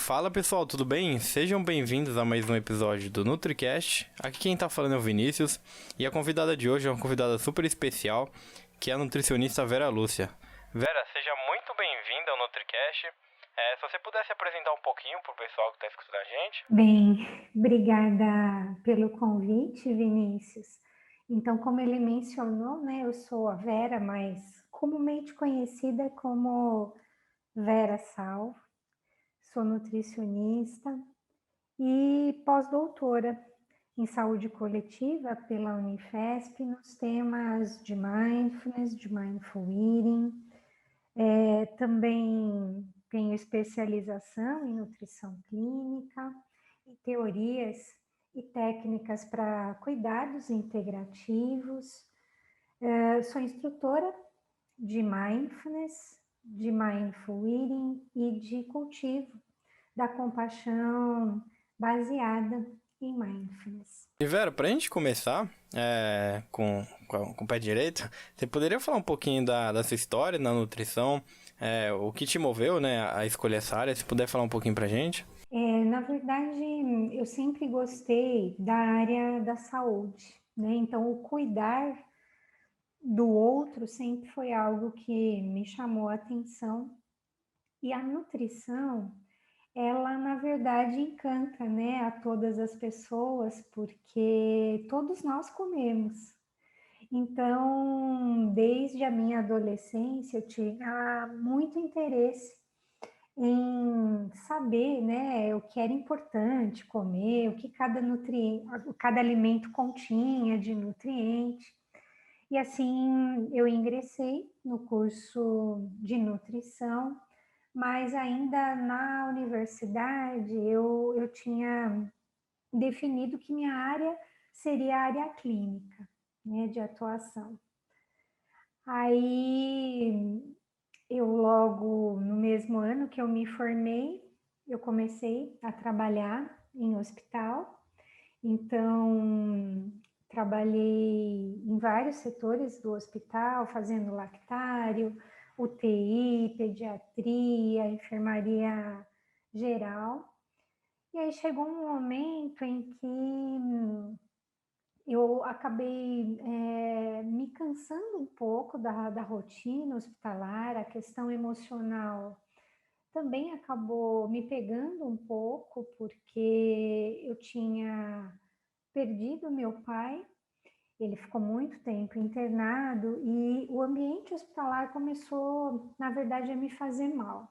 Fala pessoal, tudo bem? Sejam bem-vindos a mais um episódio do NutriCast. Aqui quem tá falando é o Vinícius e a convidada de hoje é uma convidada super especial, que é a nutricionista Vera Lúcia. Vera, seja muito bem-vinda ao NutriCast. Se você pudesse apresentar um pouquinho pro pessoal que tá escutando a gente. Bem, obrigada pelo convite, Vinícius. Então, como ele mencionou, né, eu sou a Vera, mas comumente conhecida como Vera Salvo. Sou nutricionista e pós-doutora em saúde coletiva pela Unifesp nos temas de mindfulness, de mindful eating. Também tenho especialização em nutrição clínica e teorias e técnicas para cuidados integrativos. Sou instrutora de mindfulness, de mindful eating e de cultivo da compaixão baseada em mindfulness. E Vera, pra gente começar com o pé direito, você poderia falar um pouquinho da sua história na nutrição, o que te moveu, né, a escolher essa área, se puder falar um pouquinho pra gente? Na verdade, eu sempre gostei da área da saúde, né? Então, o cuidar do outro sempre foi algo que me chamou a atenção. E a nutrição, ela na verdade encanta, né, a todas as pessoas, porque todos nós comemos. Então, desde a minha adolescência, eu tinha muito interesse em saber, né, o que era importante comer, o que cada nutriente, cada alimento continha de nutriente. E assim eu ingressei no curso de nutrição, mas ainda na universidade eu tinha definido que minha área seria a área clínica, né, de atuação. Aí eu logo no mesmo ano que eu me formei, eu comecei a trabalhar em hospital. Então, trabalhei em vários setores do hospital, fazendo lactário, UTI, pediatria, enfermaria geral. E aí chegou um momento em que eu acabei me cansando um pouco da rotina hospitalar, a questão emocional também acabou me pegando um pouco, porque eu tinha perdido meu pai, ele ficou muito tempo internado e o ambiente hospitalar começou, na verdade, a me fazer mal.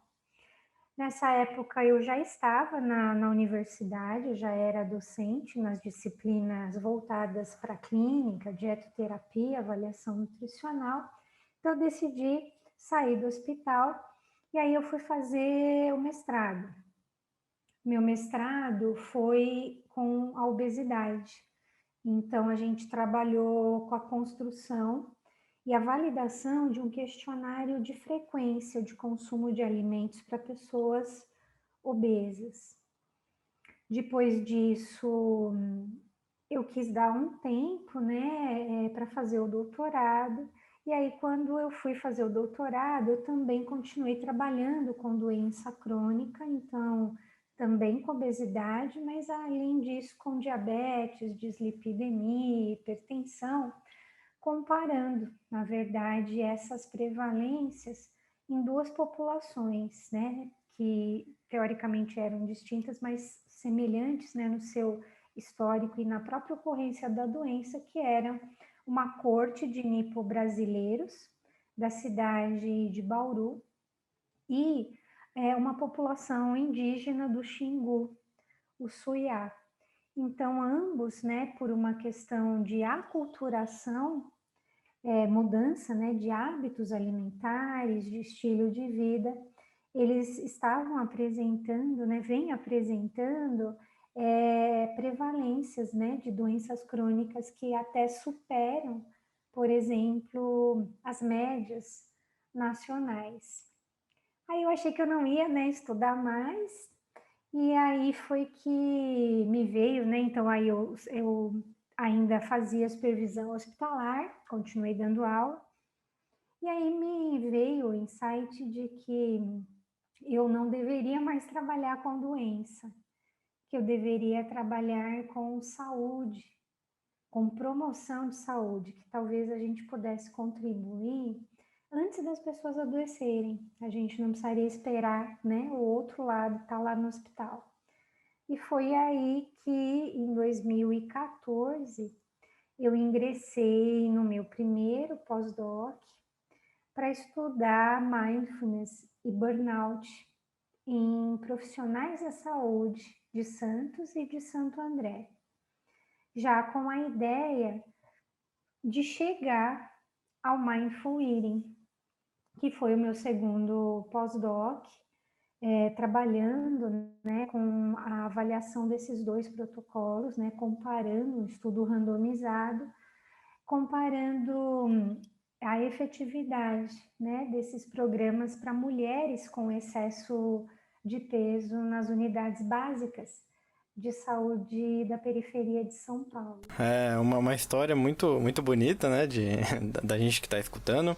Nessa época eu já estava na universidade, eu já era docente nas disciplinas voltadas para a clínica, dietoterapia, avaliação nutricional. Então eu decidi sair do hospital e aí eu fui fazer o mestrado. Meu mestrado foi com a obesidade. Então, a gente trabalhou com a construção e a validação de um questionário de frequência de consumo de alimentos para pessoas obesas. Depois disso, eu quis dar um tempo, né, para fazer o doutorado. E aí, quando eu fui fazer o doutorado, eu também continuei trabalhando com doença crônica, então também com obesidade, mas além disso com diabetes, dislipidemia, hipertensão, comparando, na verdade, essas prevalências em duas populações, né, que teoricamente eram distintas, mas semelhantes, né, no seu histórico e na própria ocorrência da doença, que era uma corte de nipo-brasileiros da cidade de Bauru e uma população indígena do Xingu, o Suiá. Então, ambos, né, por uma questão de aculturação, mudança, né, de hábitos alimentares, de estilo de vida, eles estavam apresentando, né, vem apresentando prevalências, né, de doenças crônicas que até superam, por exemplo, as médias nacionais. Aí eu achei que eu não ia, né, estudar mais, e aí foi que me veio, né, então aí eu ainda fazia supervisão hospitalar, continuei dando aula, e aí me veio o insight de que eu não deveria mais trabalhar com doença, que eu deveria trabalhar com saúde, com promoção de saúde, que talvez a gente pudesse contribuir antes das pessoas adoecerem. A gente não precisaria esperar, né, o outro lado estar lá no hospital. E foi aí que, em 2014, eu ingressei no meu primeiro pós-doc para estudar mindfulness e burnout em profissionais da saúde de Santos e de Santo André, já com a ideia de chegar ao Mindful Eating, que foi o meu segundo pós-doc, trabalhando, né, com a avaliação desses dois protocolos, né, comparando um estudo randomizado, comparando a efetividade, né, desses programas para mulheres com excesso de peso nas unidades básicas de saúde da periferia de São Paulo. É uma história muito bonita, né, da gente que está escutando.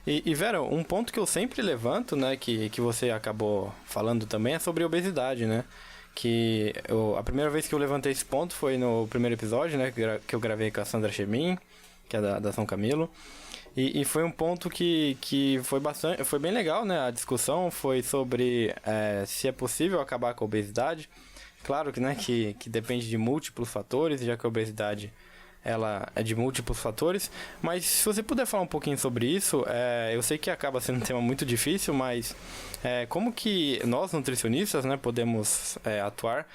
E Vera, um ponto que eu sempre levanto, né, que você acabou falando também, é sobre obesidade, né? A primeira vez que eu levantei esse ponto foi no primeiro episódio, né, que eu gravei com a Sandra Chemin, que é da São Camilo. E foi um ponto que foi bem legal, né? A discussão foi sobre se é possível acabar com a obesidade. Claro que, né, que depende de múltiplos fatores, já que a obesidade ela é de múltiplos fatores, mas se você puder falar um pouquinho sobre isso, eu sei que acaba sendo um tema muito difícil, mas como que nós nutricionistas, né, podemos atuar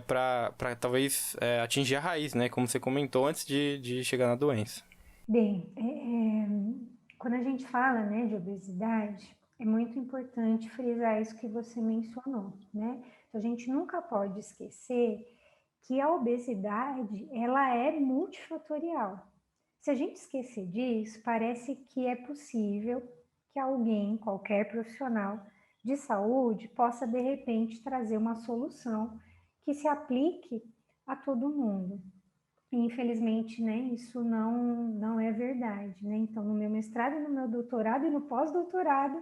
para talvez atingir a raiz, né, como você comentou antes de chegar na doença. Bem, quando a gente fala, né, de obesidade, é muito importante frisar isso que você mencionou, né? Então, a gente nunca pode esquecer que a obesidade, ela é multifatorial. Se a gente esquecer disso, parece que é possível que alguém, qualquer profissional de saúde, possa de repente trazer uma solução que se aplique a todo mundo. E, infelizmente, né, isso não é verdade, né? Então, no meu mestrado, no meu doutorado e no pós-doutorado,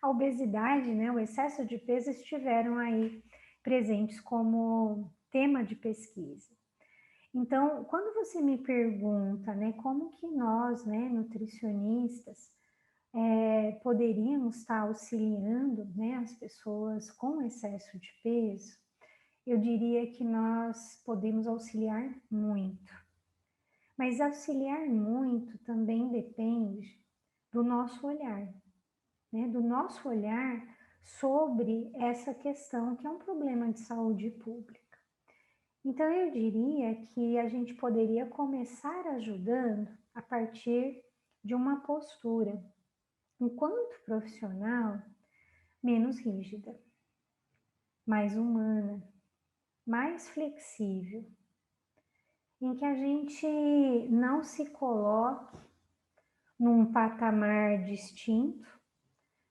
a obesidade, né, o excesso de peso estiveram aí presentes como tema de pesquisa. Então, quando você me pergunta, né, como que nós, né, nutricionistas, poderíamos estar auxiliando, né, as pessoas com excesso de peso, eu diria que nós podemos auxiliar muito. Mas auxiliar muito também depende do nosso olhar, né, do nosso olhar sobre essa questão que é um problema de saúde pública. Então, eu diria que a gente poderia começar ajudando a partir de uma postura, enquanto profissional, menos rígida, mais humana, mais flexível, em que a gente não se coloque num patamar distinto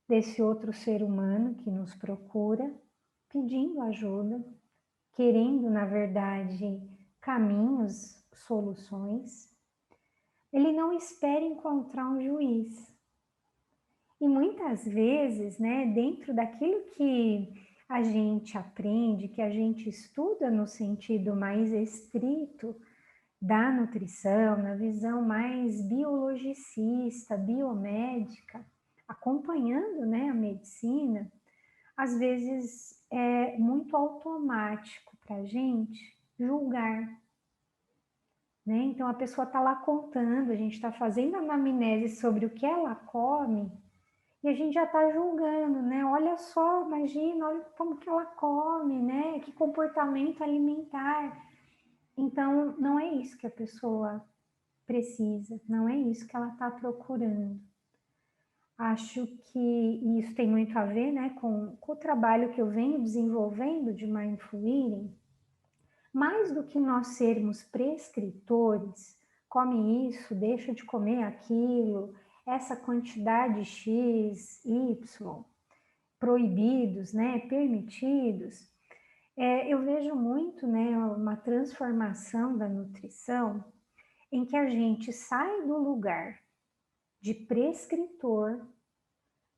desse outro ser humano que nos procura, pedindo ajuda, querendo, na verdade, caminhos, soluções. Ele não espera encontrar um juiz. E muitas vezes, né, dentro daquilo que a gente aprende, que a gente estuda no sentido mais estrito da nutrição, na visão mais biologicista, biomédica, acompanhando, né, a medicina, às vezes é muito automático para a gente julgar, né? Então a pessoa está lá contando, a gente está fazendo anamnese sobre o que ela come e a gente já está julgando, né? Olha só, imagina, olha como que ela come, né? Que comportamento alimentar. Então não é isso que a pessoa precisa, não é isso que ela está procurando. Acho que isso tem muito a ver, né, com o trabalho que eu venho desenvolvendo de Mindful Eating. Mais do que nós sermos prescritores, come isso, deixa de comer aquilo, essa quantidade X, Y, proibidos, né, permitidos, eu vejo muito, né, uma transformação da nutrição em que a gente sai do lugar de prescritor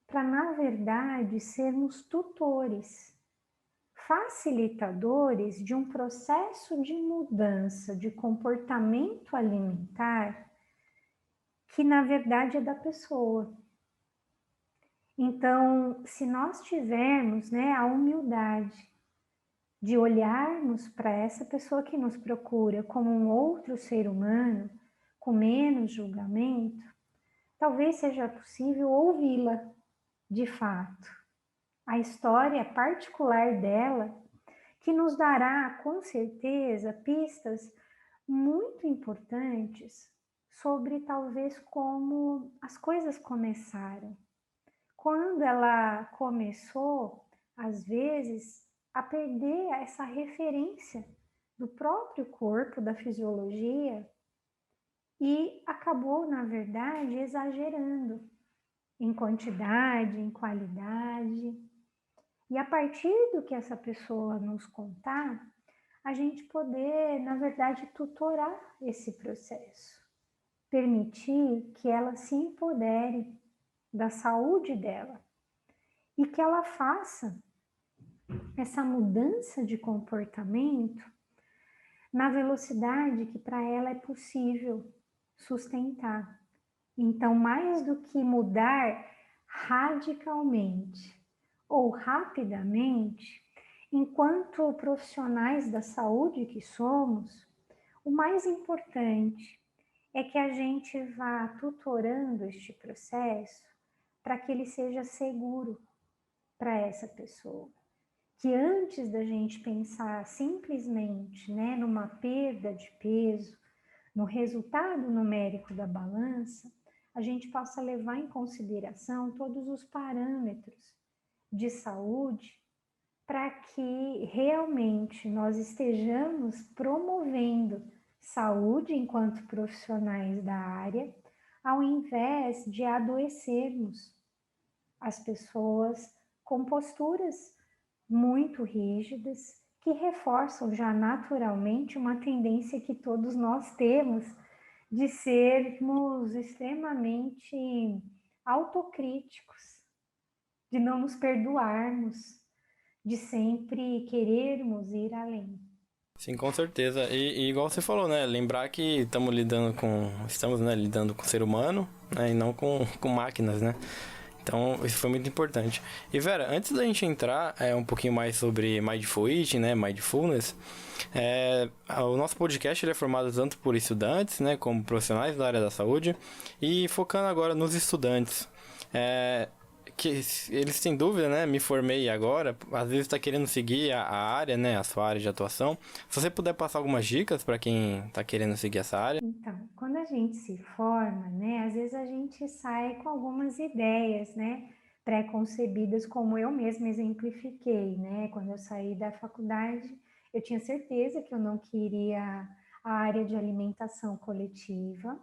para, na verdade, sermos tutores, facilitadores de um processo de mudança de comportamento alimentar que, na verdade, é da pessoa. Então, se nós tivermos, né, a humildade de olharmos para essa pessoa que nos procura como um outro ser humano, com menos julgamento, talvez seja possível ouvi-la de fato. A história particular dela, que nos dará, com certeza, pistas muito importantes sobre talvez como as coisas começaram. Quando ela começou, às vezes, a perder essa referência do próprio corpo, da fisiologia, e acabou, na verdade, exagerando em quantidade, em qualidade. E a partir do que essa pessoa nos contar, a gente poder, na verdade, tutorar esse processo, permitir que ela se empodere da saúde dela e que ela faça essa mudança de comportamento na velocidade que para ela é possível sustentar. Então, mais do que mudar radicalmente ou rapidamente, enquanto profissionais da saúde que somos, o mais importante é que a gente vá tutorando este processo para que ele seja seguro para essa pessoa. Que antes da gente pensar simplesmente, né, numa perda de peso, no resultado numérico da balança, a gente possa levar em consideração todos os parâmetros de saúde para que realmente nós estejamos promovendo saúde enquanto profissionais da área, ao invés de adoecermos as pessoas com posturas muito rígidas que reforçam já naturalmente uma tendência que todos nós temos de sermos extremamente autocríticos, de não nos perdoarmos, de sempre querermos ir além. Sim, com certeza. E igual você falou, né? Lembrar que estamos, né, lidando com o ser humano, né, e não com máquinas, né? Então, isso foi muito importante. E Vera, antes da gente entrar um pouquinho mais sobre Mindful Eating, né, Mindfulness, o nosso podcast ele é formado tanto por estudantes, né, como profissionais da área da saúde, e focando agora nos estudantes. Que eles têm dúvida, né? Me formei agora, às vezes está querendo seguir a área, né? A sua área de atuação. Se você puder passar algumas dicas para quem está querendo seguir essa área. Então, quando a gente se forma, né? Às vezes a gente sai com algumas ideias, né? Pré-concebidas, como eu mesma exemplifiquei, né? Quando eu saí da faculdade, eu tinha certeza que eu não queria a área de alimentação coletiva,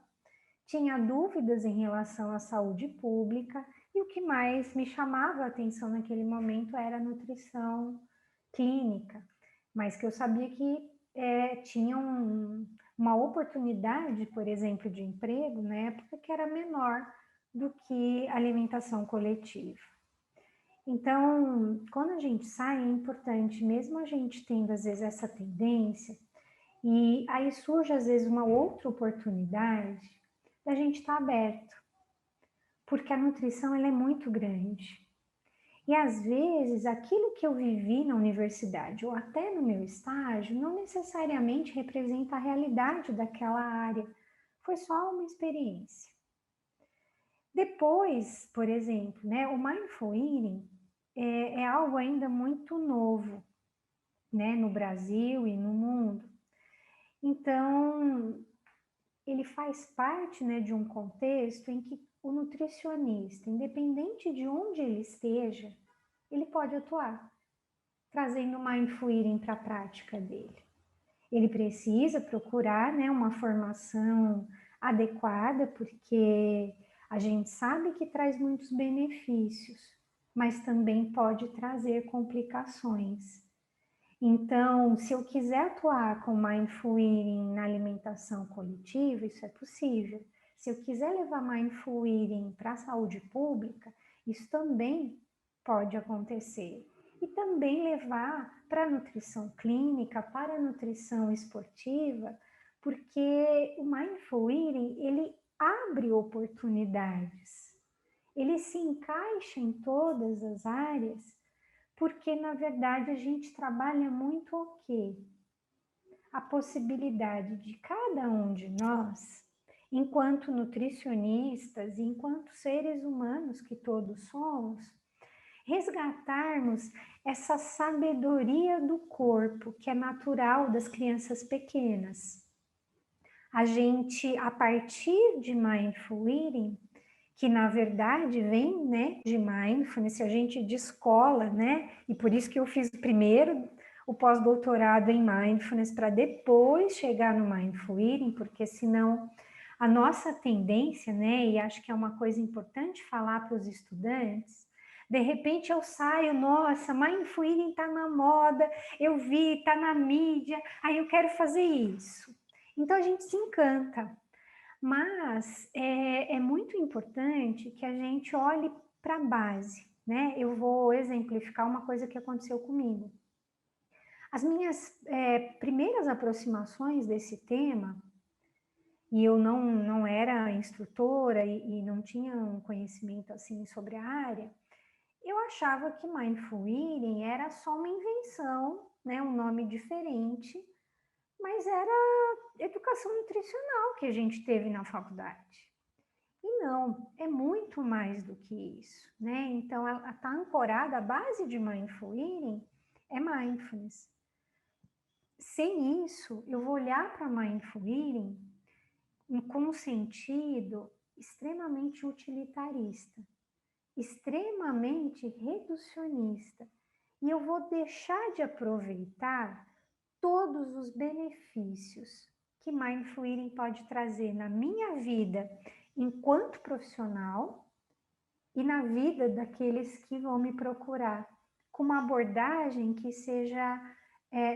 tinha dúvidas em relação à saúde pública e o que mais me chamava a atenção naquele momento era a nutrição clínica, mas que eu sabia que tinha uma oportunidade, por exemplo, de emprego na época que era menor do que alimentação coletiva. Então, quando a gente sai, é importante, mesmo a gente tendo às vezes essa tendência, e aí surge às vezes uma outra oportunidade, da gente estar aberto, porque a nutrição ela é muito grande. E às vezes aquilo que eu vivi na universidade ou até no meu estágio não necessariamente representa a realidade daquela área. Foi só uma experiência. Depois, por exemplo, né, o Mindful Eating é algo ainda muito novo, né, no Brasil e no mundo. Então, ele faz parte, né, de um contexto em que o nutricionista, independente de onde ele esteja, ele pode atuar, trazendo o Mindful Eating para a prática dele. Ele precisa procurar, né, uma formação adequada, porque a gente sabe que traz muitos benefícios, mas também pode trazer complicações. Então, se eu quiser atuar com Mindful Eating na alimentação coletiva, isso é possível. Se eu quiser levar Mindful Eating para a saúde pública, Isso também pode acontecer. E também levar para a nutrição clínica, para a nutrição esportiva, porque o Mindful Eating, ele abre oportunidades. Ele se encaixa em todas as áreas, porque, na verdade, a gente trabalha muito o quê? A possibilidade de cada um de nós, enquanto nutricionistas, enquanto seres humanos que todos somos, resgatarmos essa sabedoria do corpo, que é natural das crianças pequenas. A gente, a partir de Mindful Eating, que na verdade vem, né, de Mindfulness, a gente descola, né, e por isso que eu fiz primeiro o pós-doutorado em Mindfulness para depois chegar no Mindful Eating, porque senão a nossa tendência, né, e acho que é uma coisa importante falar para os estudantes, de repente eu saio, nossa, Mindful Eating está na moda, eu vi, está na mídia, aí eu quero fazer isso. Então a gente se encanta. Mas é muito importante que a gente olhe para a base, né? Eu vou exemplificar uma coisa que aconteceu comigo. As minhas primeiras aproximações desse tema, e eu não era instrutora e não tinha um conhecimento assim sobre a área, eu achava que Mindful Eating era só uma invenção, né? Um nome diferente, mas era educação nutricional que a gente teve na faculdade. E não, é muito mais do que isso, né? Então, ela está ancorada, a base de Mindful Eating é Mindfulness. Sem isso, eu vou olhar para Mindful Eating com um sentido extremamente utilitarista, extremamente reducionista, e eu vou deixar de aproveitar todos os benefícios que Mindful Eating pode trazer na minha vida enquanto profissional e na vida daqueles que vão me procurar, com uma abordagem que seja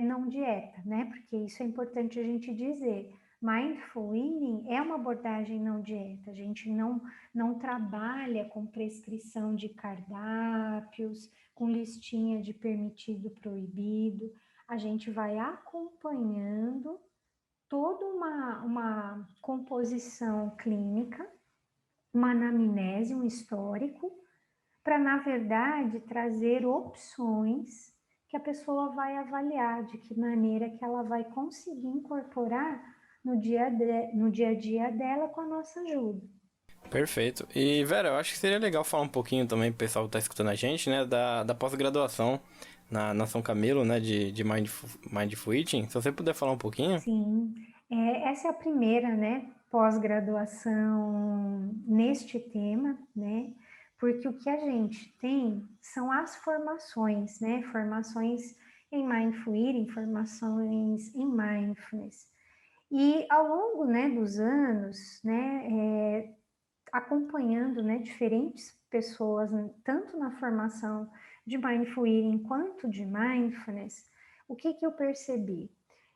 não dieta, né? Porque isso é importante a gente dizer. Mindful Eating é uma abordagem não dieta, a gente não trabalha com prescrição de cardápios, com listinha de permitido, proibido, a gente vai acompanhando toda uma composição clínica, uma anamnese, um histórico, para, na verdade, trazer opções que a pessoa vai avaliar, de que maneira que ela vai conseguir incorporar no dia a dia dela com a nossa ajuda. Perfeito. E, Vera, eu acho que seria legal falar um pouquinho também pro pessoal que tá escutando a gente, né, da pós-graduação na São Camilo, né, de Mindful Eating. Se você puder falar um pouquinho. Sim, essa é a primeira, né, pós-graduação neste tema, né, porque o que a gente tem são as formações, né, formações em Mindful Eating, formações em Mindfulness. E ao longo, né, dos anos, né, acompanhando, né, diferentes pessoas, tanto na formação de Mindful Eating quanto de Mindfulness, o que eu percebi?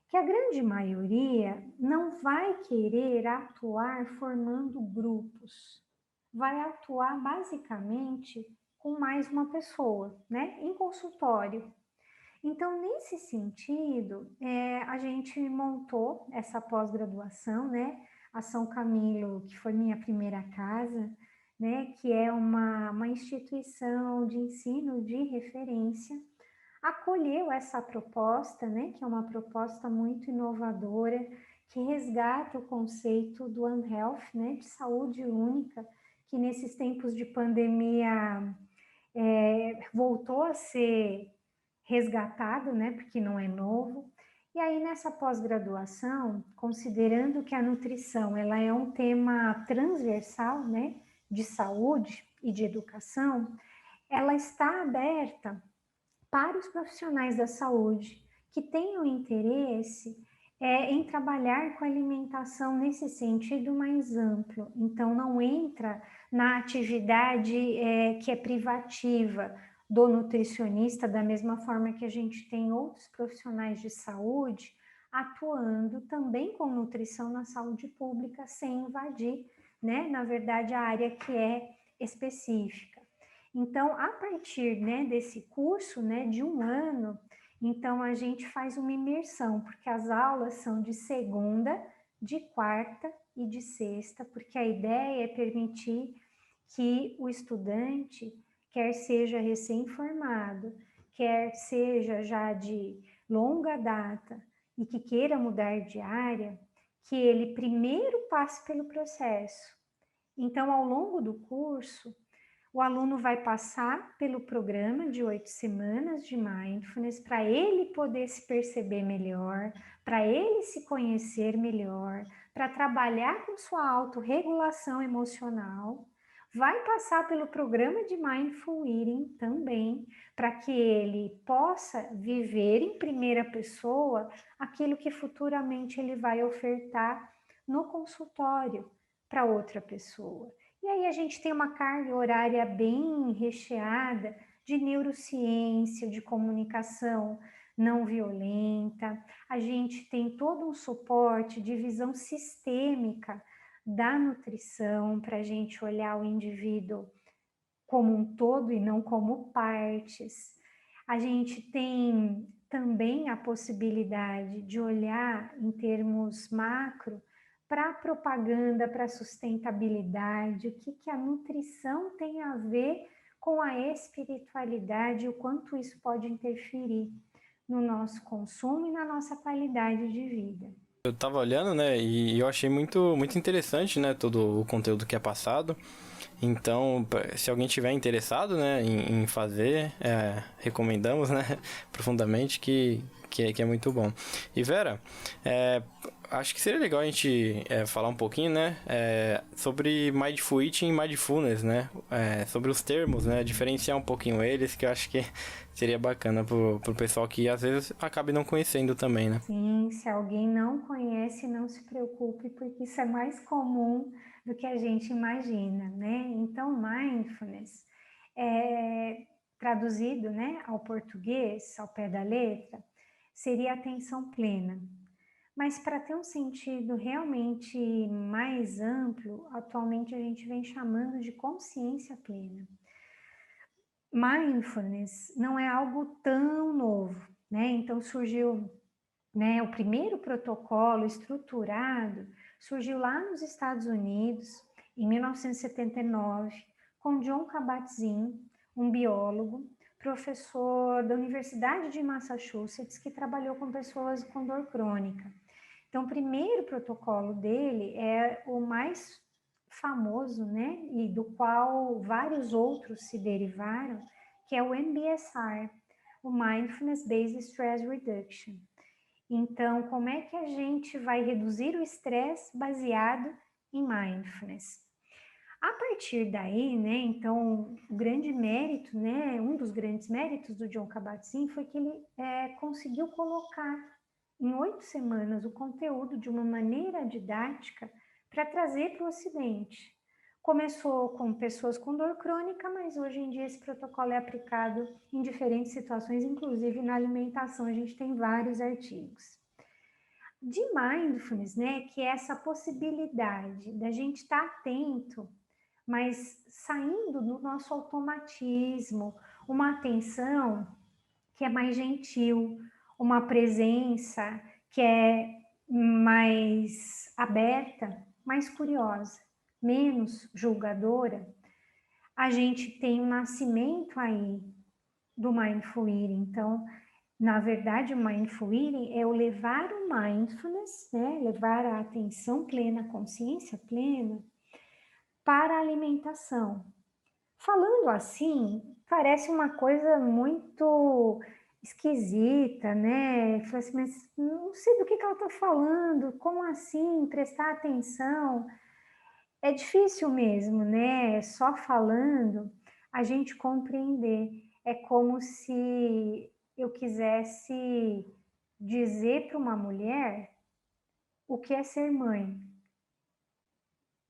Que a grande maioria não vai querer atuar formando grupos, vai atuar basicamente com mais uma pessoa, né, em consultório. Então, nesse sentido, a gente montou essa pós-graduação, né, a São Camilo, que foi minha primeira casa, né, que é uma instituição de ensino de referência, acolheu essa proposta, né, que é uma proposta muito inovadora, que resgata o conceito do One Health, né, de saúde única, que nesses tempos de pandemia voltou a ser resgatado, né, porque não é novo. E aí nessa pós-graduação, considerando que a nutrição ela é um tema transversal, né, de saúde e de educação, ela está aberta para os profissionais da saúde que tenham interesse em trabalhar com alimentação nesse sentido mais amplo. Então, não entra na atividade que é privativa do nutricionista, da mesma forma que a gente tem outros profissionais de saúde atuando também com nutrição na saúde pública, sem invadir, né, na verdade, a área que é específica. Então, a partir, né, desse curso, né, de 1 ano, então a gente faz uma imersão, porque as aulas são de segunda, de quarta e de sexta, porque a ideia é permitir que o estudante, quer seja recém-formado, quer seja já de longa data e que queira mudar de área, que ele primeiro passe pelo processo. Então, ao longo do curso, o aluno vai passar pelo programa de 8 semanas de Mindfulness para ele poder se perceber melhor, para ele se conhecer melhor, para trabalhar com sua autorregulação emocional. Vai passar pelo programa de Mindful Eating também, para que ele possa viver em primeira pessoa aquilo que futuramente ele vai ofertar no consultório para outra pessoa. E aí a gente tem uma carga horária bem recheada de neurociência, de comunicação não violenta. A gente tem todo um suporte de visão sistêmica da nutrição para a gente olhar o indivíduo como um todo e não como partes. A gente tem também a possibilidade de olhar em termos macro para a propaganda, para a sustentabilidade, o que a nutrição tem a ver com a espiritualidade, o quanto isso pode interferir no nosso consumo e na nossa qualidade de vida. Eu tava olhando, né, e eu achei muito interessante, né, todo o conteúdo que é passado. Então, se alguém tiver interessado, né, em fazer, recomendamos, né, profundamente que é muito bom. E Vera, acho que seria legal a gente falar um pouquinho, né, sobre Mindful Eating e Mindfulness, né, sobre os termos, né, diferenciar um pouquinho eles, que eu acho que seria bacana pro pessoal que às vezes acabe não conhecendo também, né. Sim, se alguém não conhece, não se preocupe, porque isso é mais comum do que a gente imagina, né? Então, mindfulness, traduzido, né, ao português, ao pé da letra, seria atenção plena. Mas para ter um sentido realmente mais amplo, atualmente a gente vem chamando de consciência plena. Mindfulness não é algo tão novo, né? Então surgiu, né, o primeiro protocolo estruturado surgiu lá nos Estados Unidos, em 1979, com John Kabat-Zinn, um biólogo, professor da Universidade de Massachusetts, que trabalhou com pessoas com dor crônica. Então, o primeiro protocolo dele é o mais famoso, né, e do qual vários outros se derivaram, que é o MBSR, o Mindfulness Based Stress Reduction. Então, como é que a gente vai reduzir o estresse baseado em mindfulness? A partir daí, né, então, o grande mérito, né, um dos grandes méritos do John Kabat-Zinn foi que ele conseguiu colocar em 8 semanas o conteúdo de uma maneira didática para trazer para o Ocidente. Começou com pessoas com dor crônica, mas hoje em dia esse protocolo é aplicado em diferentes situações, inclusive na alimentação, a gente tem vários artigos. De mindfulness, né, que é essa possibilidade da gente estar atento, mas saindo do nosso automatismo, uma atenção que é mais gentil, uma presença que é mais aberta, mais curiosa, menos julgadora. A gente tem o nascimento aí do Mindful Eating. Então, na verdade, o Mindful Eating é o levar o mindfulness, né? Levar a atenção plena, a consciência plena para a alimentação. Falando assim, parece uma coisa muito esquisita, né? Falei assim, mas não sei do que ela está falando, como assim, prestar atenção? É difícil mesmo, né? Só falando a gente compreender. É como se eu quisesse dizer para uma mulher o que é ser mãe.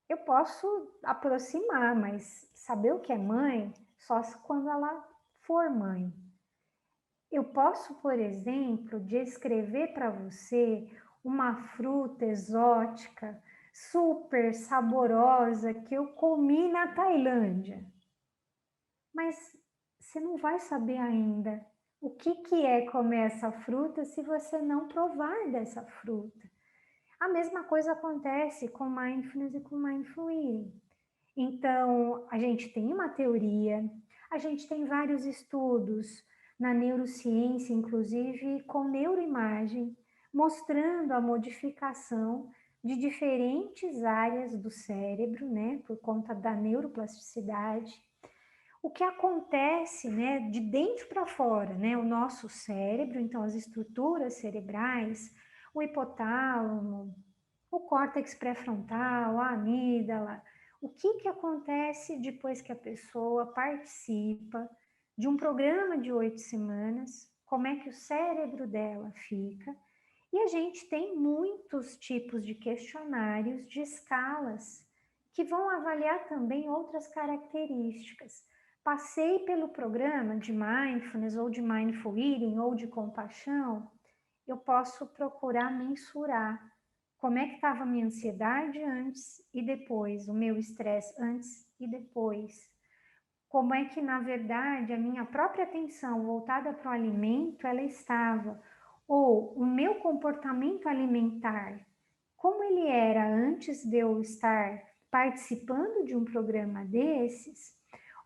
Eu posso aproximar, mas saber o que é mãe só quando ela for mãe. Eu posso, por exemplo, descrever para você uma fruta exótica, super saborosa que eu comi na Tailândia. mas você não vai saber ainda o que é comer essa fruta se você não provar dessa fruta. A mesma coisa acontece com mindfulness e com mindful eating. Então, a gente tem uma teoria, a gente tem vários estudos na neurociência, inclusive com neuroimagem, mostrando a modificação de diferentes áreas do cérebro, né, por conta da neuroplasticidade. O que acontece, né, de dentro para fora, né, o nosso cérebro, então as estruturas cerebrais, o hipotálamo, o córtex pré-frontal, a amígdala, o que acontece depois que a pessoa participa de um programa de 8 semanas, como é que o cérebro dela fica. E a gente tem muitos tipos de questionários, de escalas, que vão avaliar também outras características. Passei pelo programa de mindfulness, ou de mindful eating, ou de compaixão, eu posso procurar mensurar como é que estava a minha ansiedade antes e depois, o meu estresse antes e depois. Como é que, na verdade, a minha própria atenção voltada para o alimento, ela estava. Ou o meu comportamento alimentar, como ele era antes de eu estar participando de um programa desses,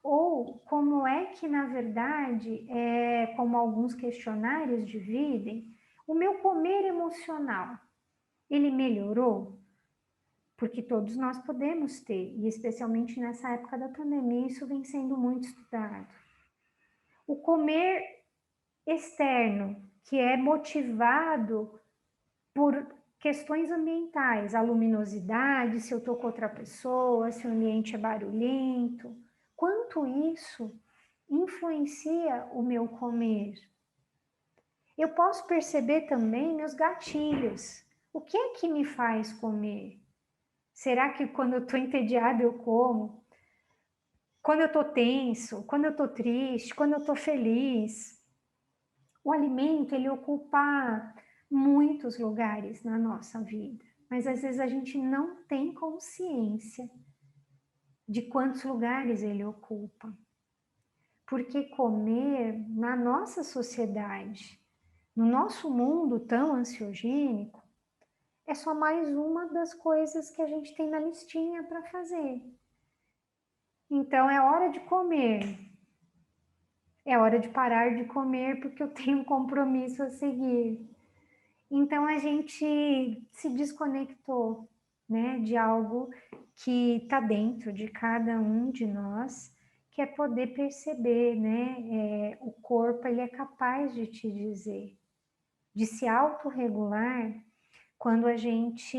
ou como é que, na verdade, como alguns questionários dividem, o meu comer emocional, ele melhorou? Porque todos nós podemos ter, e especialmente nessa época da pandemia, isso vem sendo muito estudado. O comer externo, que é motivado por questões ambientais, a luminosidade, se eu estou com outra pessoa, se o ambiente é barulhento, quanto isso influencia o meu comer. Eu posso perceber também meus gatilhos. O que é que me faz comer? Será que quando eu estou entediada eu como? Quando eu estou tenso, quando eu estou triste, quando eu estou feliz? O alimento, ele ocupa muitos lugares na nossa vida, mas às vezes a gente não tem consciência de quantos lugares ele ocupa. Porque comer na nossa sociedade, no nosso mundo tão ansiogênico, é só mais uma das coisas que a gente tem na listinha para fazer. Então é hora de comer, é hora de parar de comer porque eu tenho um compromisso a seguir. Então a gente se desconectou, né, de algo que está dentro de cada um de nós, que é poder perceber, né, o corpo ele é capaz de te dizer, de se autorregular quando a gente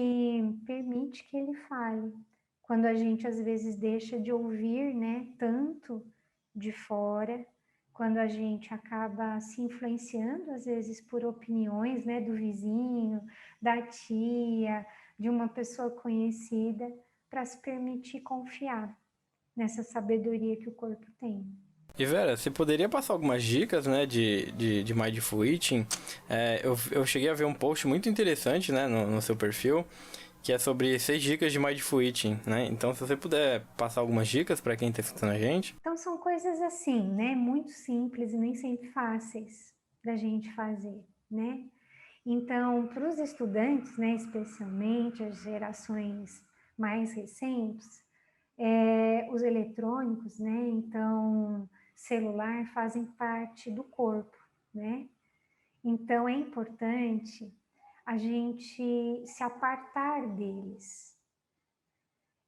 permite que ele fale, quando a gente às vezes deixa de ouvir, né, tanto de fora, quando a gente acaba se influenciando às vezes por opiniões, né, do vizinho, da tia, de uma pessoa conhecida, para se permitir confiar nessa sabedoria que o corpo tem. E Vera, você poderia passar algumas dicas, né, de Mindful Eating? Eu cheguei a ver um post muito interessante, né, no seu perfil, que é sobre 6 dicas de Mindful Eating, né? Então, se você puder passar algumas dicas para quem está escutando a gente. Então são coisas assim, né, muito simples e nem sempre fáceis da gente fazer, né? Então, para os estudantes, né, especialmente as gerações mais recentes, os eletrônicos, né, então celular fazem parte do corpo, né? Então é importante a gente se apartar deles.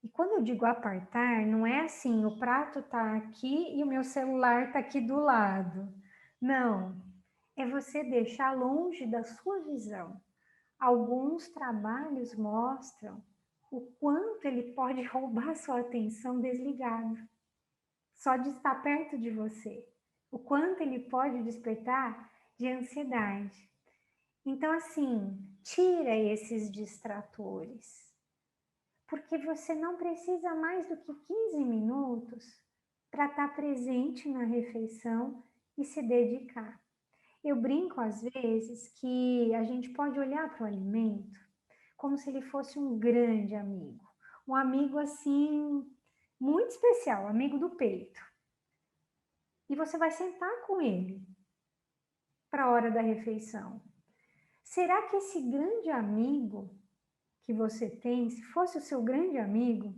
E quando eu digo apartar, não é assim, o prato está aqui e o meu celular está aqui do lado. Não, é você deixar longe da sua visão. Alguns trabalhos mostram o quanto ele pode roubar sua atenção desligado, só de estar perto de você. O quanto ele pode despertar de ansiedade. Então, assim, tira esses distratores, porque você não precisa mais do que 15 minutos para estar presente na refeição e se dedicar. Eu brinco às vezes que a gente pode olhar para o alimento como se ele fosse um grande amigo. Um amigo assim, muito especial, amigo do peito. e você vai sentar com ele para a hora da refeição. Será que esse grande amigo que você tem, se fosse o seu grande amigo,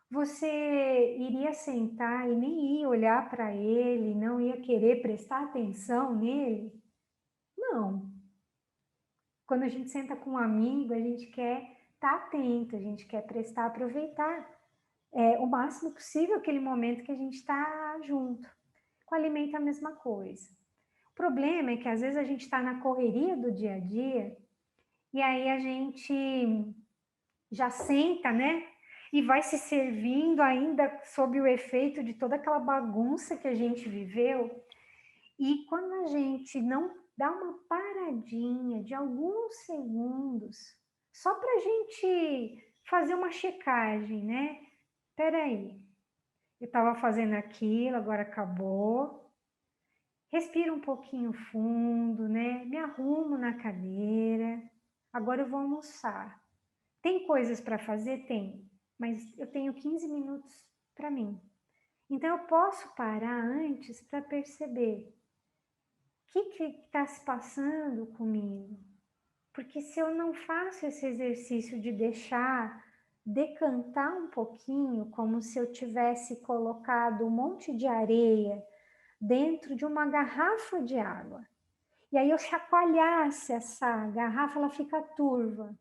você iria sentar e nem ia olhar para ele, não ia querer prestar atenção nele? Não. Quando a gente senta com um amigo, a gente quer estar atento, a gente quer aproveitar o máximo possível aquele momento que a gente está junto. Com alimento é a mesma coisa. O problema é que às vezes a gente está na correria do dia a dia e aí a gente já senta, né? E vai se servindo ainda sob o efeito de toda aquela bagunça que a gente viveu. E quando a gente não dá uma paradinha de alguns segundos, só para a gente fazer uma checagem, né? Peraí, eu estava fazendo aquilo, agora acabou. Respiro um pouquinho fundo, né? Me arrumo na cadeira. Agora eu vou almoçar. Tem coisas para fazer? Tem, mas eu tenho 15 minutos para mim. Então eu posso parar antes para perceber o que está se passando comigo. Porque se eu não faço esse exercício de deixar decantar um pouquinho, como se eu tivesse colocado um monte de areia dentro de uma garrafa de água, e aí eu chacoalhasse essa garrafa, ela fica turva.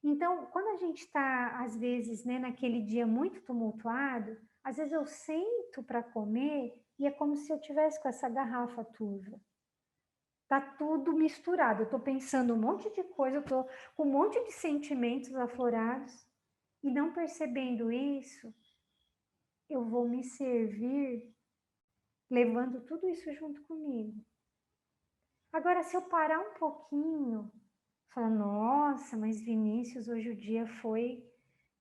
Então, quando a gente está, às vezes, né, naquele dia muito tumultuado, às vezes eu sento para comer e é como se eu tivesse com essa garrafa turva. Tá tudo misturado. Eu estou pensando um monte de coisa, eu estou com um monte de sentimentos aflorados e não percebendo isso, eu vou me servir levando tudo isso junto comigo. Agora, se eu parar um pouquinho, falar, nossa, mas Vinícius, hoje o dia foi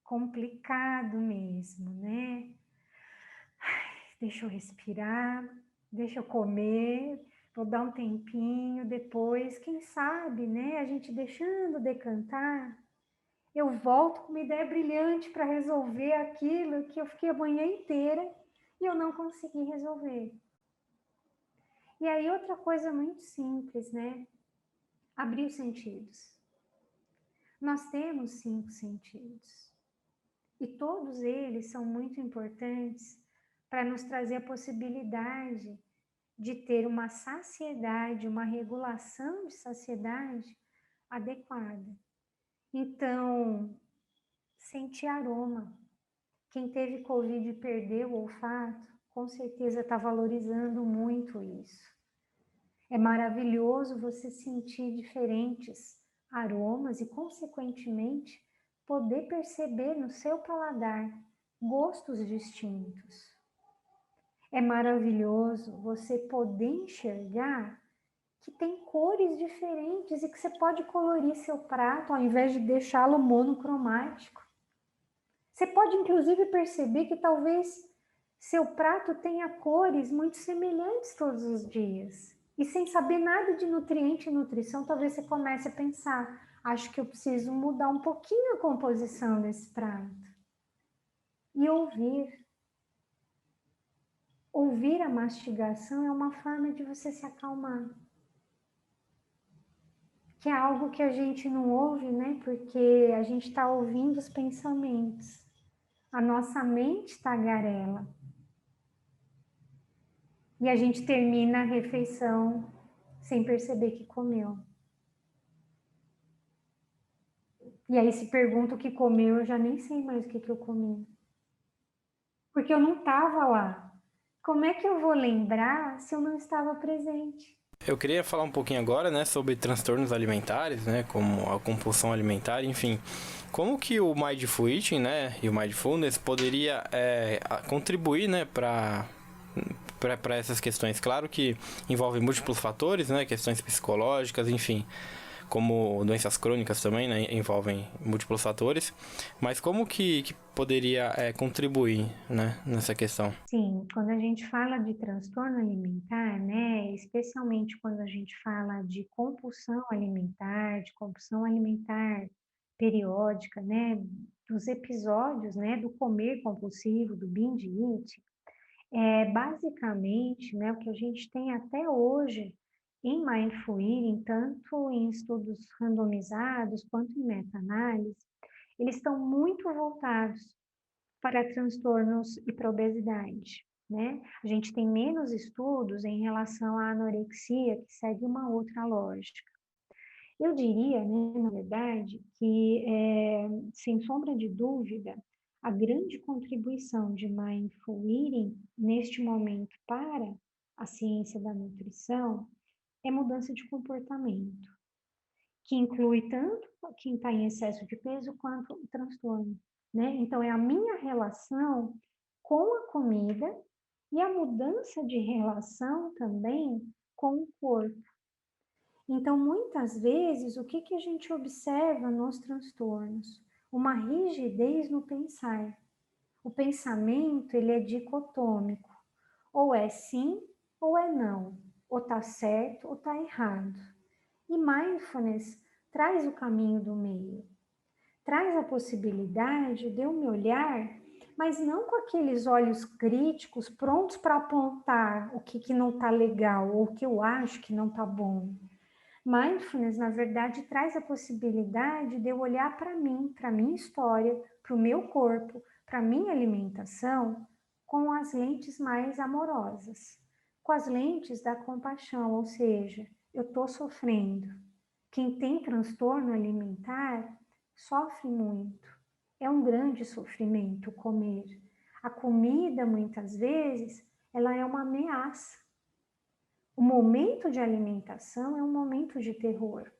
complicado mesmo, né? Deixa eu respirar, deixa eu comer, vou dar um tempinho depois, quem sabe, né? A gente deixando decantar, eu volto com uma ideia brilhante para resolver aquilo que eu fiquei a manhã inteira e eu não consegui resolver. E aí outra coisa muito simples, né? Abrir os sentidos. Nós temos 5 sentidos e todos eles são muito importantes para nos trazer a possibilidade de ter uma saciedade, uma regulação de saciedade adequada. Então, sentir aroma. Quem teve Covid e perdeu o olfato, com certeza está valorizando muito isso. É maravilhoso você sentir diferentes aromas e, consequentemente, poder perceber no seu paladar gostos distintos. É maravilhoso você poder enxergar que tem cores diferentes e que você pode colorir seu prato ao invés de deixá-lo monocromático. Você pode, inclusive, perceber que talvez seu prato tenha cores muito semelhantes todos os dias. E sem saber nada de nutriente e nutrição, talvez você comece a pensar, acho que eu preciso mudar um pouquinho a composição desse prato. E ouvir. Ouvir a mastigação é uma forma de você se acalmar. Que é algo que a gente não ouve, né? Porque a gente está ouvindo os pensamentos. A nossa mente tagarela. E a gente termina a refeição sem perceber que comeu. E aí se pergunta o que comeu, eu já nem sei mais o que eu comi. Porque eu não estava lá. Como é que eu vou lembrar se eu não estava presente? Eu queria falar um pouquinho agora, né, sobre transtornos alimentares, né, como a compulsão alimentar, enfim. Como que o Mindful Eating, né, e o Mindfulness poderia contribuir, né, para essas questões? Claro que envolve múltiplos fatores, né, questões psicológicas, enfim, como doenças crônicas também, né, envolvem múltiplos fatores. Mas como que poderia contribuir, né, nessa questão? Sim, quando a gente fala de transtorno alimentar, né, especialmente quando a gente fala de compulsão alimentar periódica, né, dos episódios, né, do comer compulsivo, do binge eating, Basicamente, né, o que a gente tem até hoje em Mindful Eating, tanto em estudos randomizados quanto em meta-análise, eles estão muito voltados para transtornos e para obesidade, né? A gente tem menos estudos em relação à anorexia, que segue uma outra lógica. Eu diria, né, na verdade, que, sem sombra de dúvida, a grande contribuição de Mindful Eating, neste momento, para a ciência da nutrição, é mudança de comportamento, que inclui tanto quem está em excesso de peso quanto o transtorno, né? Então, é a minha relação com a comida e a mudança de relação também com o corpo. Então, muitas vezes, o que a gente observa nos transtornos? Uma rigidez no pensar. O pensamento, ele é dicotômico. Ou é sim, ou é não. Ou está certo, ou está errado. E mindfulness traz o caminho do meio. Traz a possibilidade de eu me olhar, mas não com aqueles olhos críticos prontos para apontar o que não está legal, ou o que eu acho que não está bom. Mindfulness, na verdade, traz a possibilidade de eu olhar para mim, para a minha história, para o meu corpo, para a minha alimentação, com as lentes mais amorosas, com as lentes da compaixão, ou seja, eu estou sofrendo. Quem tem transtorno alimentar sofre muito. É um grande sofrimento comer. A comida, muitas vezes, ela é uma ameaça. O momento de alimentação é um momento de terror.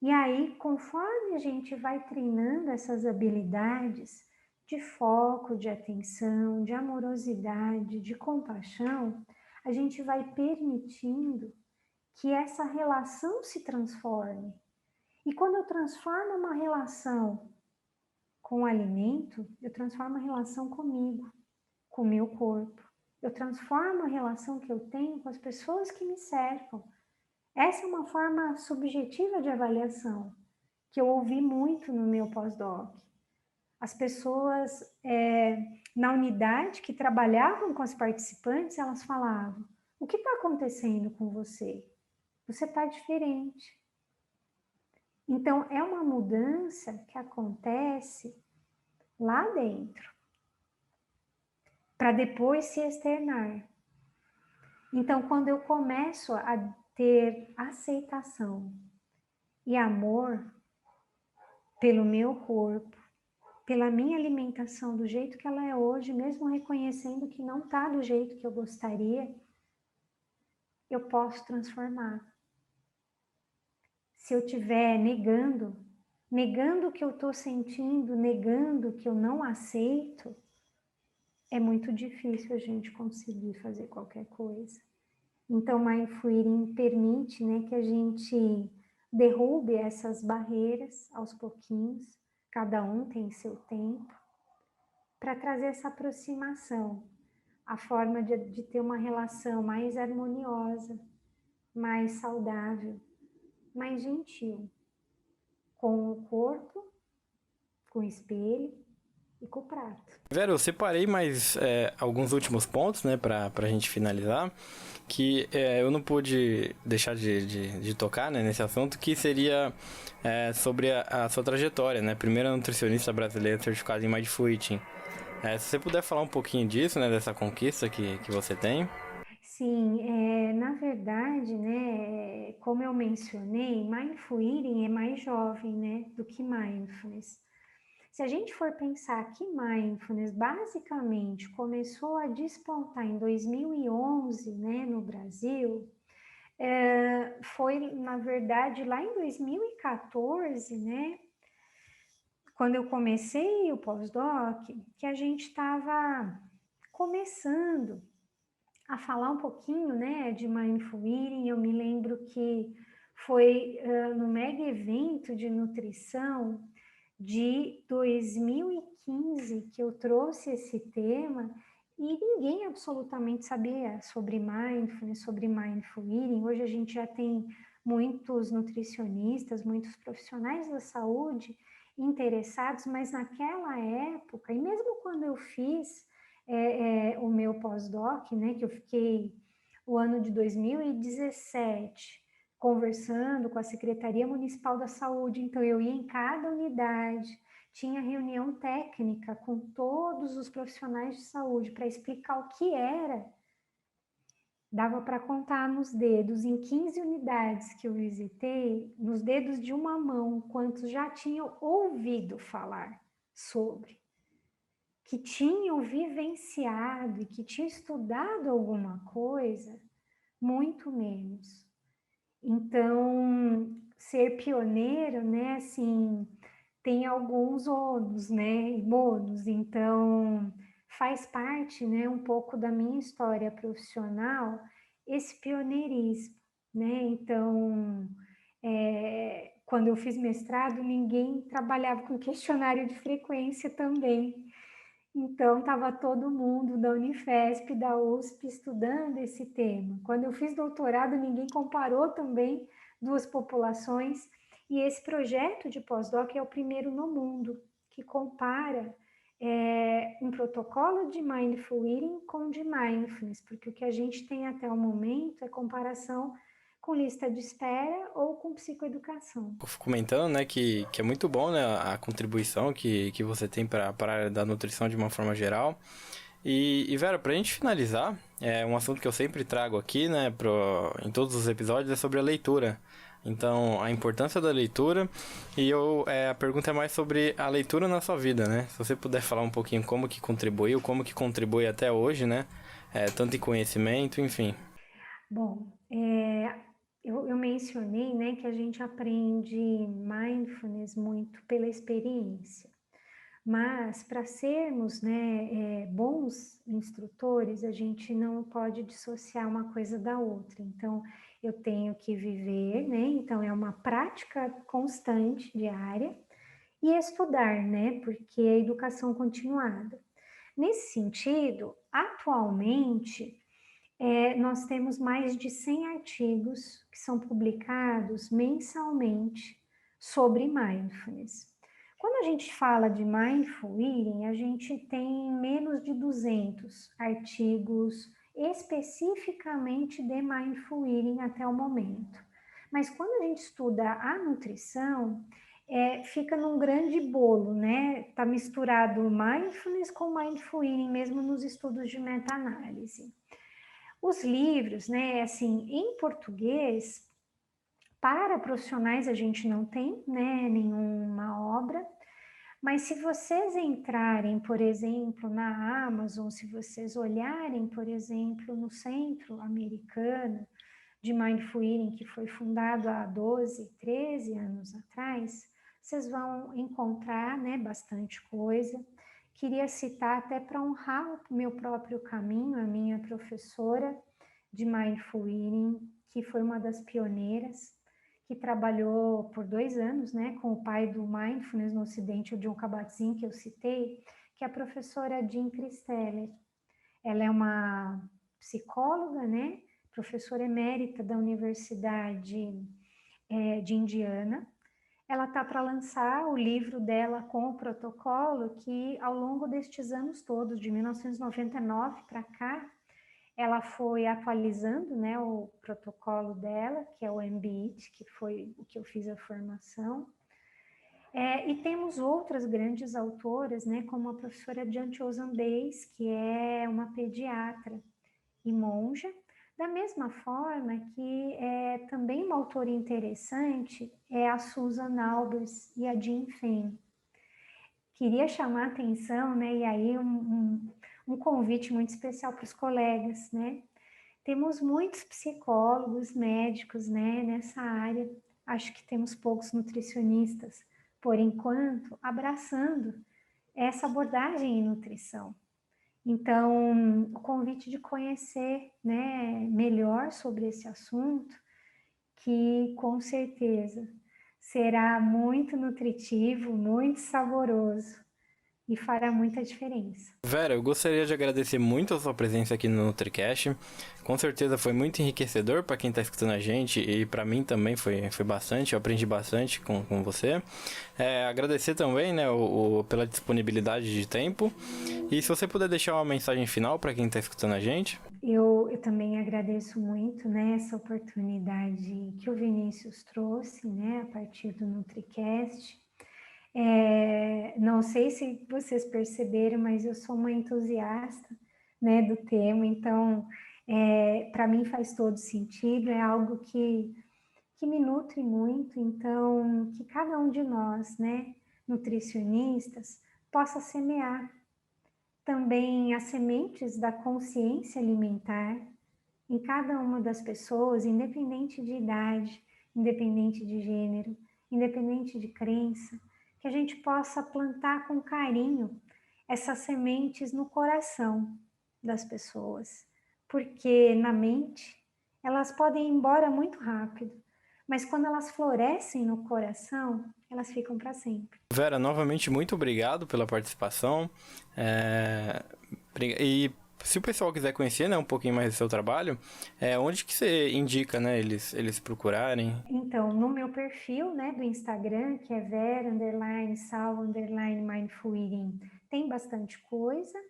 E aí, conforme a gente vai treinando essas habilidades de foco, de atenção, de amorosidade, de compaixão, a gente vai permitindo que essa relação se transforme. E quando eu transformo uma relação com o alimento, eu transformo a relação comigo, com o meu corpo. Eu transformo a relação que eu tenho com as pessoas que me cercam. Essa é uma forma subjetiva de avaliação que eu ouvi muito no meu pós-doc. As pessoas na unidade que trabalhavam com as participantes, elas falavam: o que está acontecendo com você? Você está diferente. Então, é uma mudança que acontece lá dentro, para depois se externar. Então, quando eu começo a ter aceitação e amor pelo meu corpo, pela minha alimentação do jeito que ela é hoje, mesmo reconhecendo que não está do jeito que eu gostaria, eu posso transformar. Se eu estiver negando o que eu estou sentindo, negando o que eu não aceito, é muito difícil a gente conseguir fazer qualquer coisa. Então, Mindful Eating permite, né, que a gente derrube essas barreiras aos pouquinhos, cada um tem seu tempo, para trazer essa aproximação, a forma de ter uma relação mais harmoniosa, mais saudável, mais gentil, com o corpo, com o espelho e com o prato. Vera, eu separei mais alguns últimos pontos, né, pra gente finalizar, que eu não pude deixar de tocar, né, nesse assunto, que seria sobre a sua trajetória, né, primeira nutricionista brasileira certificada em Mindful Eating. Se você puder falar um pouquinho disso, né, dessa conquista que você tem. Sim, na verdade, né, como eu mencionei, Mindful Eating é mais jovem, né, do que Mindfulness. Se a gente for pensar que Mindfulness basicamente começou a despontar em 2011, né, no Brasil, foi, na verdade, lá em 2014, né, quando eu comecei o pós-doc, que a gente estava começando a falar um pouquinho, né, de Mindful Eating. Eu me lembro que foi no mega evento de nutrição de 2015 que eu trouxe esse tema e ninguém absolutamente sabia sobre mindfulness, sobre Mindful Eating. Hoje a gente já tem muitos nutricionistas, muitos profissionais da saúde interessados, mas naquela época, e mesmo quando eu fiz o meu pós-doc, né, que eu fiquei o ano de 2017 conversando com a Secretaria Municipal da Saúde, então eu ia em cada unidade, tinha reunião técnica com todos os profissionais de saúde para explicar o que era. Dava para contar nos dedos, em 15 unidades que eu visitei, nos dedos de uma mão, quantos já tinham ouvido falar sobre, que tinham vivenciado e que tinham estudado alguma coisa, muito menos. Então, ser pioneiro, né, assim, tem alguns ônus, né, e bônus. Então, faz parte, né, um pouco da minha história profissional, esse pioneirismo, né? Então, quando eu fiz mestrado, ninguém trabalhava com questionário de frequência também. Então, estava todo mundo da Unifesp, da USP, estudando esse tema. Quando eu fiz doutorado, ninguém comparou também duas populações, e esse projeto de pós-doc é o primeiro no mundo que compara um protocolo de Mindful Eating com de Mindfulness, porque o que a gente tem até o momento é comparação com lista de espera ou com psicoeducação. Eu fico comentando, né, que é muito bom, né, a contribuição que você tem para a área da nutrição de uma forma geral. E Vera, pra gente finalizar, um assunto que eu sempre trago aqui, né, em todos os episódios, é sobre a leitura. Então, a importância da leitura. E a pergunta é mais sobre a leitura na sua vida, né? Se você puder falar um pouquinho como que contribuiu, como que contribui até hoje, né? Tanto em conhecimento, enfim. Bom, eu mencionei, né, que a gente aprende mindfulness muito pela experiência, mas para sermos, né, bons instrutores, a gente não pode dissociar uma coisa da outra. Então, eu tenho que viver, né? Então, é uma prática constante, diária, e estudar, né? Porque é educação continuada. Nesse sentido, atualmente, nós temos mais de 100 artigos que são publicados mensalmente sobre mindfulness. Quando a gente fala de mindful eating, a gente tem menos de 200 artigos especificamente de mindful eating até o momento. Mas quando a gente estuda a nutrição, fica num grande bolo, né? Tá misturado mindfulness com mindful eating, mesmo nos estudos de meta-análise. Os livros, né, assim, em português, para profissionais a gente não tem, né, nenhuma obra, mas se vocês entrarem, por exemplo, na Amazon, se vocês olharem, por exemplo, no Centro Americano de Mindful Eating, que foi fundado há 12, 13 anos atrás, vocês vão encontrar, né, bastante coisa. Queria citar até para honrar o meu próprio caminho, a minha professora de Mindful Eating, que foi uma das pioneiras, que trabalhou por 2 anos, né, com o pai do Mindfulness no Ocidente, o John Kabat-Zinn, que eu citei, que é a professora Jean Christeller. Ela é uma psicóloga, né, professora emérita da Universidade de Indiana. Ela está para lançar o livro dela com o protocolo que, ao longo destes anos todos, de 1999 para cá, ela foi atualizando, né, o protocolo dela, que é o MBIT, que foi o que eu fiz a formação. E temos outras grandes autoras, né, como a professora Jan Choson Days, que é uma pediatra e monja, da mesma forma que também uma autora interessante é a Susan Albers e a Jean Fenn. Queria chamar a atenção, né, e aí um convite muito especial para os colegas, né? Temos muitos psicólogos, médicos, né, nessa área. Acho que temos poucos nutricionistas, por enquanto, abraçando essa abordagem em nutrição. Então, o convite de conhecer, né, melhor sobre esse assunto, que com certeza será muito nutritivo, muito saboroso e fará muita diferença. Vera, eu gostaria de agradecer muito a sua presença aqui no NutriCast. Com certeza foi muito enriquecedor para quem está escutando a gente e para mim também foi bastante. Eu aprendi bastante com você. Agradecer também, né, pela disponibilidade de tempo. E se você puder deixar uma mensagem final para quem está escutando a gente. Eu também agradeço muito, né, essa oportunidade que o Vinícius trouxe, né, a partir do NutriCast. Não sei se vocês perceberam, mas eu sou uma entusiasta, né, do tema, então, para mim faz todo sentido, é algo que me nutre muito, então, que cada um de nós, né, nutricionistas, possa semear também as sementes da consciência alimentar em cada uma das pessoas, independente de idade, independente de gênero, independente de crença, que a gente possa plantar com carinho essas sementes no coração das pessoas, porque na mente elas podem ir embora muito rápido, mas quando elas florescem no coração, elas ficam para sempre. Vera, novamente, muito obrigado pela participação. E se o pessoal quiser conhecer, né, um pouquinho mais do seu trabalho, onde que você indica, né, eles procurarem? Então, no meu perfil, né, do Instagram, que é Vera_Sal_Mindful Eating, tem bastante coisa.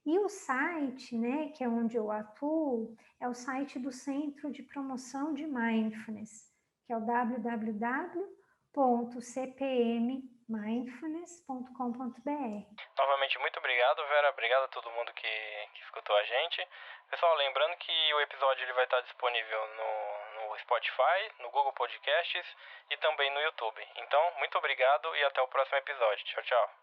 E o site, né, que é onde eu atuo, é o site do Centro de Promoção de Mindfulness, que é o www.cpmmindfulness.com.br. Novamente, muito obrigado, Vera. Obrigado a todo mundo que escutou a gente. Pessoal, lembrando que o episódio ele vai estar disponível no Spotify, no Google Podcasts e também no YouTube. Então, muito obrigado e até o próximo episódio. Tchau, tchau.